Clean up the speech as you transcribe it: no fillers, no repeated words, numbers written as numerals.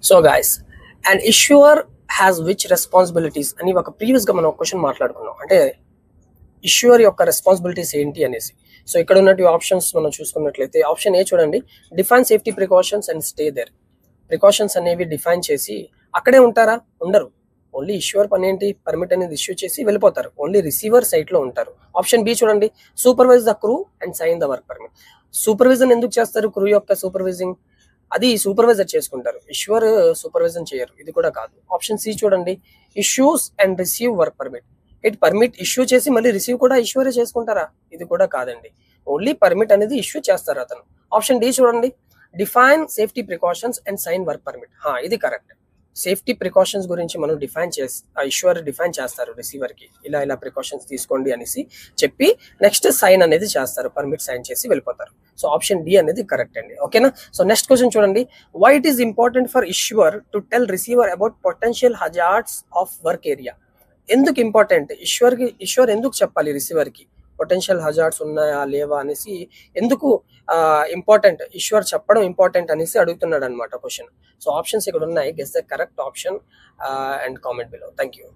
So guys, and issuer has which responsibilities అని ఒక previous గా మనం ఒక క్వశ్చన్ మాట్లాడుకున్నాం. అంటే ఇష్యూర్ యొక్క రెస్పాన్సిబిలిటీస్ ఏంటి అనేసి. సో ఇక్కడ ఉన్నటువంటి ఆప్షన్స్ మనం చూసుకున్నట్లయితే ఆప్షన్ ఏ చూడండి, define safety precautions and stay there. Precautions అనేవి డిఫైన్ చేసి అక్కడే ఉంటారా? ఉండరు. ఓన్లీ ఇష్యూర్ పని ఏంటి, పర్మిట్ అనేది ఇష్యూ చేసి వెళ్ళిపోతారు. ఓన్లీ రిసీవర్ సైట్ లో ఉంటారు. ఆప్షన్ బి చూడండి, supervise the crew and sign the work permit. Supervision ఎందుకు చేస్తారు? క్రూ యొక్క సూపర్వైజింగ్ అది సూపర్వైజర్ చేసుకుంటారు, ఇష్యూర్ సూపర్వైజన్ చేయరు. ఇది కూడా కాదు. ఆప్షన్ సి చూడండి, issues and receive work permit. It permit issue చేసి మళ్ళీ రిసీవ్ కూడా ఇష్యూరే చేసుకుంటారా? ఇది కూడా కాదండి. ఓన్లీ పర్మిట్ అనేది ఇష్యూ చేస్తారు అతను. ఆప్షన్ డి చూడండి, define safety precautions and sign work permit. ఇది కరెక్ట్. సేఫ్టీ ప్రికాషన్స్ గురించి మనం డిఫైన్ చేసి ఇష్యూర్ డిఫైన్ చేస్తారు రిసీవర్ కి, ఇలా ఇలా ప్రికాషన్స్ తీసుకోండి అనేసి చెప్పి నెక్స్ట్ సైన్ అనేది చేస్తారు, పర్మిట్ సైన్ చేసి వెళ్ళిపోతారు. సో ఆప్షన్ డి అనేది కరెక్ట్ అండి. ఓకేనా? సో నెక్స్ట్ క్వశ్చన్ చూడండి, why it is important for issuer to tell receiver about potential hazards of work area. ఎందుకు ఇంపార్టెంట్? ఇష్యూర్ ఎందుకు చెప్పాలి రిసీవర్ కి పొటెన్షియల్ హజార్డ్స్ ఉన్నాయా లేవా అనేసి ఎందుకు ఇంపార్టెంట్, ఇష్యూర్ చెప్పడం ఇంపార్టెంట్ అనేసి అడుగుతున్నాడు అనమాట క్వశ్చన్. సో ఆప్షన్స్ ఇక్కడ ఉన్నాయి. Guess the correct option and comment below. Thank you.